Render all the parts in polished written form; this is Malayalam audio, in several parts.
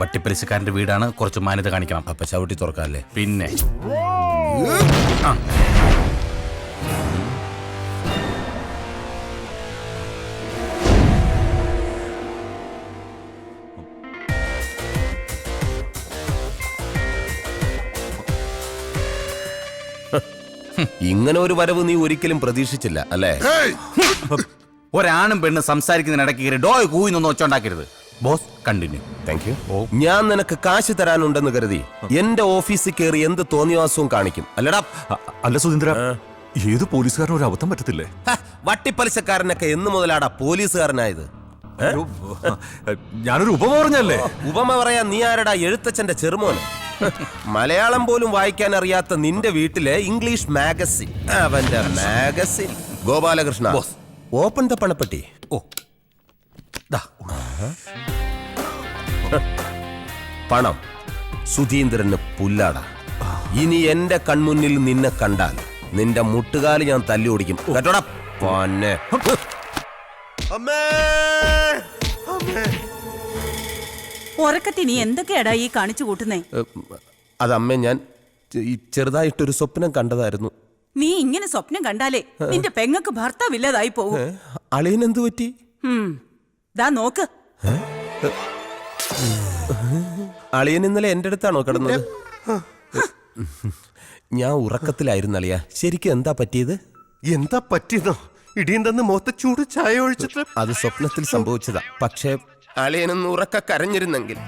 വട്ടിപ്പലിശക്കാരന്റെ വീടാണ്, കുറച്ച് മാന്യത കാണിക്കണം. അപ്പൊ ചവിട്ടി തുറക്കാല്ലേ? പിന്നെ ഇങ്ങനെ ഒരു വരവ് നീ ഒരിക്കലും പ്രതീക്ഷിച്ചില്ല അല്ലേ? ഒരാണും പെണ്ണ് സംസാരിക്കുന്നതിനിടയ്ക്ക് കയറി ഡോയ് കൂയിന്നൊന്നും ഒച്ചുണ്ടാക്കരുത്. Boss continue. Thank you. ഞാൻ നിനക്ക് കാശ് തരാനുണ്ടെന്ന് കരുതി എന്റെ ഓഫീസിൽ കയറി എന്ത് തോന്നിവാസവും കാണിക്കും അല്ലടാ? അല്ല സുധീന്ദ്ര, ഏത് പോലീസുകാരനും ഒരു അബദ്ധം പറ്റത്തില്ലേ? വട്ടിപ്പലിശക്കാരനൊക്കെ എന്ന് മുതലാടാ പോലീസുകാരനായത്? ഞാനൊരു ഉപമ പറഞ്ഞല്ലേ? ഉപമ പറയാ നീ ആരടാ? എഴുത്തച്ഛന്റെ ചെറുമോന്. മലയാളം പോലും വായിക്കാൻ അറിയാത്ത നിന്റെ വീട്ടിലെ ഇംഗ്ലീഷ് മാഗസിൻ, അവന്റെ മാഗസിൻ. ഗോപാലകൃഷ്ണ, ഓപ്പൺ ദ പണപ്പെട്ടി. ഓ ദാ. പണം സുധീന്ദ്രന് പുല്ലാടാ. ഇനി എന്റെ കൺമുന്നിൽ നിന്നെ കണ്ടാൽ നിന്റെ മുട്ടുകാല് ഞാൻ തല്ലി ഓടിക്കും കേട്ടോടാ. പൊന്നെ ഉറക്കത്തി നീ എന്തൊക്കെയാടാ ഈ കാണിച്ചു കൂട്ടുന്നേ? അതമ്മേ, ഞാൻ ഈ ചെറുതായിട്ടൊരു സ്വപ്നം കണ്ടതായിരുന്നു. നീ ഇങ്ങനെ സ്വപ്നം കണ്ടാലേ നിന്റെ പെങ്ങക്ക് ഭർത്താവില്ലാതായി പോകും. അളിയനെന്തു പറ്റി? ദാ നോക്ക്. അളിയൻ ഇന്നലെ എന്റെ അടുത്താണോ കിടന്നത്? ഞാൻ ഉറക്കത്തിലായിരുന്നു അളിയ. ശരിക്കും എന്താ പറ്റിയത്? എന്താ പറ്റിയതോ? ഇടിയും തന്ന് മുഖത്ത് ചൂട് ചായ ഒഴിച്ചിട്ട്. അത് സ്വപ്നത്തിൽ സംഭവിച്ചതാ. പക്ഷേ അളിയനൊന്ന് ഉറക്ക കരഞ്ഞിരുന്നെങ്കിൽ,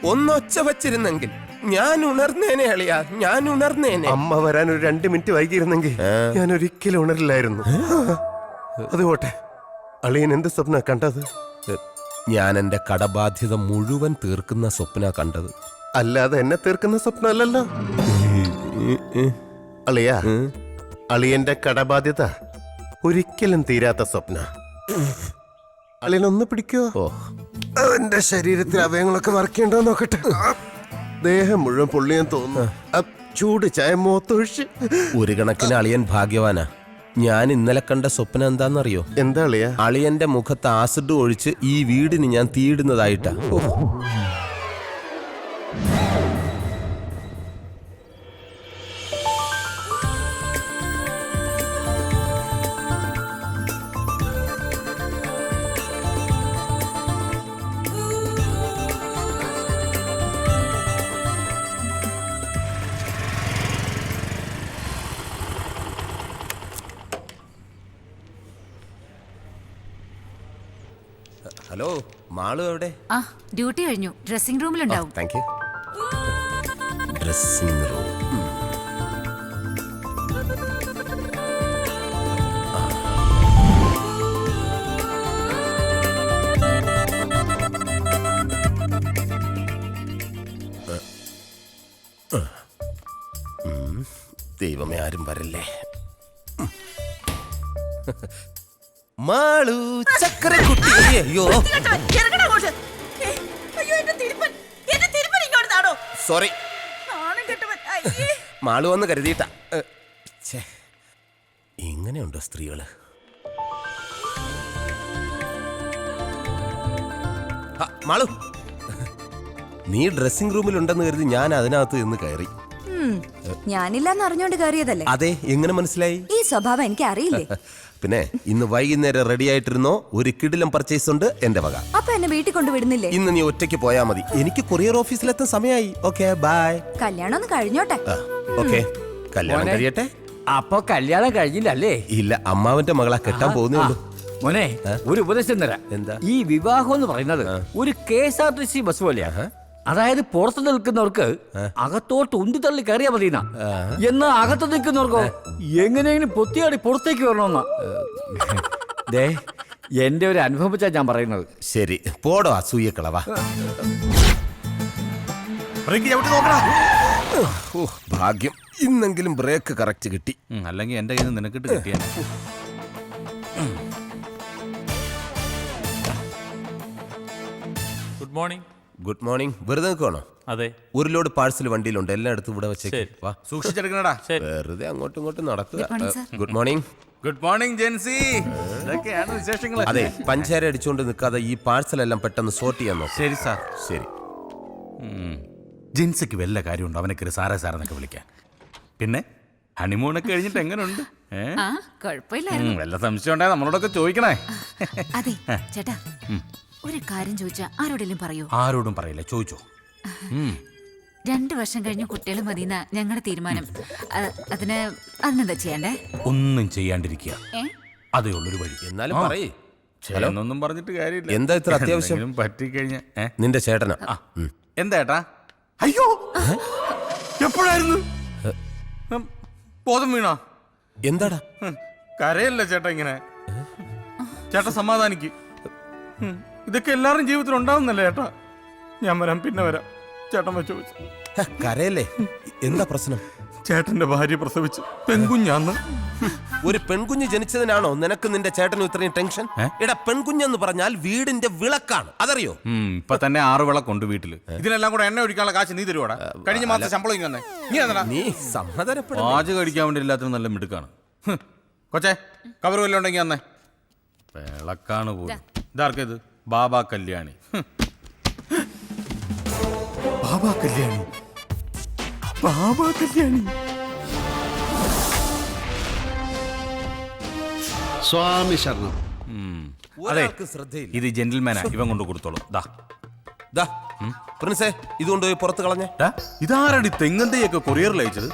ഒന്നൊച്ച വച്ചിരുന്നെങ്കിൽ ഞാൻ ഉണർന്നേനെ അളിയ, ഞാൻ ഉണർന്നേനെ. അമ്മ വരാൻ ഒരു 2 മിനിറ്റ് വൈകിയിരുന്നെങ്കിൽ ഞാൻ ഒരിക്കലും ഉണരില്ലായിരുന്നു. അതുപോട്ടെ, അളിയൻ എന്ത് സ്വപ്ന കണ്ടത്? ഞാൻ എന്റെ കടബാധ്യത മുഴുവൻ തീർക്കുന്ന സ്വപ്ന കണ്ടത്. അല്ലാതെ എന്നെ തീർക്കുന്ന സ്വപ്നമല്ലല്ലോ അളിയ. അളിയന്റെ കടബാധ്യത ഒരിക്കലും തീരാത്ത സ്വപ്ന. അളിയനൊന്ന് പിടിക്കോ? അവന്റെ ശരീരത്തിൽ അവയങ്ങളൊക്കെ വർക്കുണ്ടോ നോക്കട്ടെ. ദേഹം മുഴുവൻ പൊള്ളിയാൻ തോന്നുന്നു. ചൂട് ചായ മുഖത്തൊഴിച്ച്. ഒരു കണക്കിന് അളിയൻ ഭാഗ്യവാനാ. ഞാൻ ഇന്നലെ കണ്ട സ്വപ്നം എന്താണെന്നറിയോ? എന്താ അളിയ? അളിയന്റെ മുഖത്ത് ആസിഡ് ഒഴിച്ച് ഈ വീടിന് ഞാൻ തീയിടുന്നതായിട്ടാ. ഹലോ, മാളു എവിടെ? ആ, ഡ്യൂട്ടി കഴിഞ്ഞു. ഡ്രസ്സിംഗ് റൂമിലുണ്ടാവും. Thank you. Dressing room. ദൈവമേ, ആരും വരല്ലേ. മാളു ചക്കരക്കുട്ടി. അയ്യോ സോറി, മാളു വന്ന് കരുതിയിട്ട. ഇങ്ങനെയുണ്ടോ സ്ത്രീകള്? മാളു, നീ ഡ്രസ്സിംഗ് റൂമിലുണ്ടെന്ന് കരുതി ഞാൻ അതിനകത്ത് നിന്ന് കയറി. ഞാനില്ലാന്ന് അറിഞ്ഞോണ്ട് കയറിയതല്ലേ? അതെ, എങ്ങനെ മനസ്സിലായി? ഈ സ്വഭാവം എനിക്ക് അറിയില്ലേ. പിന്നെ ഇന്ന് വൈകുന്നേരം റെഡി ആയിട്ടിരുന്നോ? ഒരു കിടിലം പർച്ചേസ് ഉണ്ട് എന്റെ വക. അപ്പൊ എന്നെ വീട്ടിൽ കൊണ്ട് വിടുന്നില്ലേ? ഇന്ന് നീ ഒറ്റയ്ക്ക് പോയാ മതി. എനിക്ക് കൊറിയർ ഓഫീസിലെത്താൻ സമയമായി. Okay, bye. കല്യാണം ഒന്ന് കഴിഞ്ഞോട്ടെ. ഓക്കെ, കല്യാണം കഴിയട്ടെ. അപ്പൊ കല്യാണം കഴിഞ്ഞില്ലല്ലേ? ഇല്ല, അമ്മാവന്റെ മകളാ കെട്ടാൻ പോകുന്നേ ഉള്ളൂ. മോനെ, ഒരു ഉപദേശം തരാം. എന്താ? ഈ വിവാഹം എന്ന് പറയുന്നത് ഒരു KSRTC ബസ് പോലെയാ. അതായത് പുറത്തു നിൽക്കുന്നവർക്ക് അകത്തോട്ട് ഉന്തി തള്ളി കയറിയാ മതിയെന്നാ. എന്നാ അകത്ത് നിൽക്കുന്നവർക്കോ എങ്ങനെയെങ്കിലും പൊത്തിയാടി പുറത്തേക്ക് വരണമെന്നാ. ദേ, എന്റെ ഒരു അനുഭവം വെച്ചാ ഞാൻ പറയുന്നത്. ശരി, പോടോ അസൂയക്കളവാ. ഭാഗ്യം, ഇന്നെങ്കിലും ബ്രേക്ക് കറക്റ്റ് കിട്ടി. അല്ലെങ്കിൽ എന്റെ കയ്യിൽ നിന്ന് നിനക്കിട്ട് കിട്ടിയാ. Good morning. Good morning. വെറുതെ നിൽക്കണോ? അതെ, ഒരു ലോഡ് പാഴ്സൽ വണ്ടിയിലുണ്ട്, എല്ലാം എടുത്ത് ഇവിടെ വെച്ചേക്ക്. വാ, സൂക്ഷിച്ചെടുക്കണടാ. വെറുതെ അങ്ങോട്ടും ഇങ്ങോട്ടും നടക്കുക. Good morning. Good morning Jency. ഇതൊക്കെയാണ് വിശേഷങ്ങൾ. അതെ, പഞ്ചാര അടിച്ചുകൊണ്ട് നിൽക്കാതെ ഈ പാഴ്സൽ എല്ലാം പെട്ടെന്ന് സോർട്ട് ചെയ്യാൻ നോക്കാം. ശരി സാർ. ശരി. ജിൻസയ്ക്ക് വല്ല കാര്യമുണ്ടോ അവനെ കയറി സാറേ സാറെന്നൊക്കെ വിളിക്കാൻ? പിന്നെ ഹണിമൂണൊക്കെ കഴിഞ്ഞിട്ട് എങ്ങനെയുണ്ട്? ആ കുഴപ്പമില്ല. വല്ല സംശയം ഉണ്ടായ നമ്മളോടൊക്കെ ചോദിക്കണേ. അതെ ചേട്ടാ, ഒരു കാര്യം ചോദിച്ചാ ആരോടെങ്കിലും പറയൂ? ആരോടും പറയില്ല, ചോദിച്ചോ. 2 വർഷം കഴിഞ്ഞ് കുട്ടികൾ മതിയെന്ന ഞങ്ങളുടെ തീരുമാനം. അതിനെന്താ ചെയ്യണ്ടേ? ഒന്നും ചെയ്യാണ്ടിരിക്കുക, ഏ? അതേ ഉള്ളൊരു വഴി. എന്നാലും പറയേ. ചേട്ടനൊന്നും പറഞ്ഞിട്ട് കാര്യമില്ല. എന്താ ഇത്ര അത്യാവശ്യം? എന്തെങ്കിലും പറ്റിക്കഴിഞ്ഞ നിന്റെ ചേട്ടനാ. എന്താ ഏട്ടാ? അയ്യോ, എപ്പോഴായിരുന്നു? ബോധം വീണാ? എന്താടാ? കരയല്ല ചേട്ടാ ഇങ്ങനെ. ചേട്ടാ സമാധാനിക്ക്. ഇതൊക്കെ എല്ലാവരും ജീവിതത്തിൽ ഉണ്ടാവുന്നല്ലേ ചേട്ടാ. ഞാൻ വരാം, പിന്നെ വരാം. ചേട്ടൻ വെച്ച് ചോദിച്ചു. കരയല്ലേ? എന്താ പ്രശ്നം? ചേട്ടന്റെ ഭാര്യ പ്രസവിച്ചു പെൺകുഞ്ഞാന്ന്. ഒരു പെൺകുഞ്ഞ് ജനിച്ചതിനാണോ നിനക്ക് നിന്റെ ചേട്ടനും ഇത്രയും ടെൻഷൻ? എടാ, പെൺകുഞ്ഞെന്ന് പറഞ്ഞാൽ വീടിന്റെ വിളക്കാണ്, അതറിയോ? ഇപ്പൊ തന്നെ 6 വിളക്കുണ്ട് വീട്ടില്. ഇതിനെല്ലാം കൂടെ എണ്ണ ഒഴിക്കാനുള്ള കാശ് നീ തരുവാടാ? കഴിഞ്ഞ മാസം ശമ്പളം ഇങ്ങനെ. നീ സമാധാനപ്പെടും. പാചകം കഴിക്കാൻ വേണ്ടി എല്ലാത്തിനും നല്ല മിടുക്കാണ്. കൊച്ചേ, കവർ വല്ലതും ഉണ്ടെങ്കിൽ അന്നേ. വിളക്കാണ് പോലും. ഇതാർക്കിത്? ബാബാ കല്യാണി. ബാബാ കല്യാണി, ബാബാ കല്യാണി. സ്വാമി ശരണം. അതെ, ഒരാൾക്ക് ശ്രദ്ധയില്ല. ഇത് ജെന്റിൽമാനാ, ഇവൻ കൊണ്ട് കൊടുത്തോളൂ. ദാ, പ്രിൻസേ, ഇത് കൊണ്ടുപോയി പുറത്ത് കളഞ്ഞേ. ഇതാരടി തെങ്ങന്തയൊക്കെ കൊറിയറിൽ അയച്ചത്?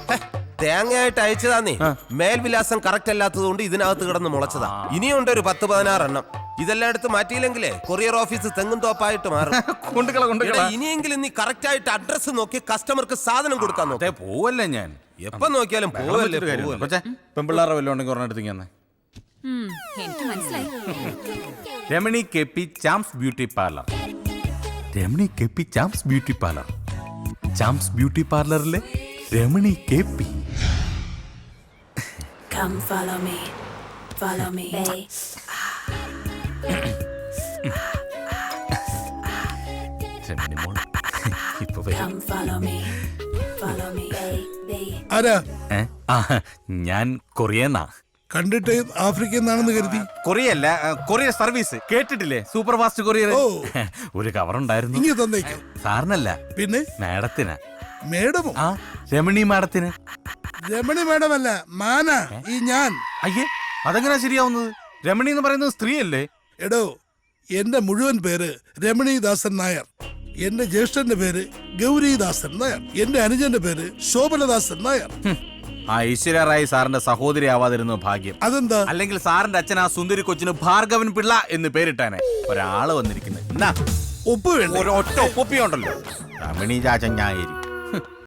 തേങ്ങയായിട്ട് അയച്ചതാന്നേ. മേൽവിലാസം കറക്റ്റ് അല്ലാത്തത് കൊണ്ട് ഇതിനകത്ത് കിടന്ന് മുളച്ചതാ. ഇനിയുണ്ട് ഒരു 10-16 എണ്ണം. ഇതെല്ലാം എടുത്ത് മാറ്റിയില്ലെങ്കിലേ കൊറിയർ ഓഫീസ് തെങ്ങും തോപ്പായിട്ട് മാറും. എടാ, ഇനിയെങ്കിലും നീ കറക്റ്റ് ആയിട്ട് അഡ്രസ് നോക്കി കസ്റ്റമർക്ക് സാധനം കൊടുക്കാൻ നോക്കേ. പോവല്ലേ ഞാൻ എപ്പം നോക്കിയാലും പോവല്ലേ. പെമ്പിള്ളാറെ വല്ലതും ഉണ്ടെങ്കിൽ ഒരെണ്ണം എടുത്ത് തന്നെ. എനിക്ക് മനസ്സിലായി. Ramani KP Charms beauty parlour. Ramani KP Charms beauty parlour. Charms beauty പാർലറിലെ Ramani KP. Come follow me, follow me. രമണി മോൾ ഇപ്പൊ വരും. Come follow me, follow me. ആരാ? ഞാൻ കൊറിയന്നാ. കണ്ടിട്ട് ആഫ്രിക്കയിൽ നിന്നാണെന്ന് കരുതി. കൊറിയല്ല, കൊറിയർ സർവീസ് കേട്ടിട്ടില്ലേ? Super fast courier. ഒരു കവർ ഉണ്ടായിരുന്നു. ഇങ്ങനെ തന്നേക്കും. സാറിനല്ല, പിന്നെ മാഡത്തിനാ. മേഡമോ? ആ, രമണി മാഡത്തിന്. രമണി മേഡമല്ല, മാനാ ഈ ഞാൻ. അയ്യേ, അതെങ്ങനാ ശരിയാവുന്നത്? രമണി എന്ന് പറയുന്നത് സ്ത്രീയല്ലേ? എടോ, എന്റെ മുഴുവൻ പേര് രമണീദാസൻ നായർ. എന്റെ ജ്യേഷ്ഠന്റെ പേര് ഗൗരീദാസൻ നായർ. എന്റെ അനുജന്റെ പേര് ശോഭനദാസൻ നായർ. ആ ഐശ്വര്യ റായ് സാറിന്റെ സഹോദരി ആവാതിരുന്നു ഭാഗ്യം. അതെന്താ? അല്ലെങ്കിൽ സാറിന്റെ അച്ഛൻ ആ സുന്ദരി കൊച്ചിന് ഭാർഗവൻ പിള്ള എന്ന് പേരിട്ടാനെ. ഒരാള് വന്നിരിക്കുന്നത്. ഒപ്പ് വേണ്ട. ഒറ്റ ഒപ്പിയുണ്ടല്ലോ, രമണി ചാച്ചൻ ഞായരി.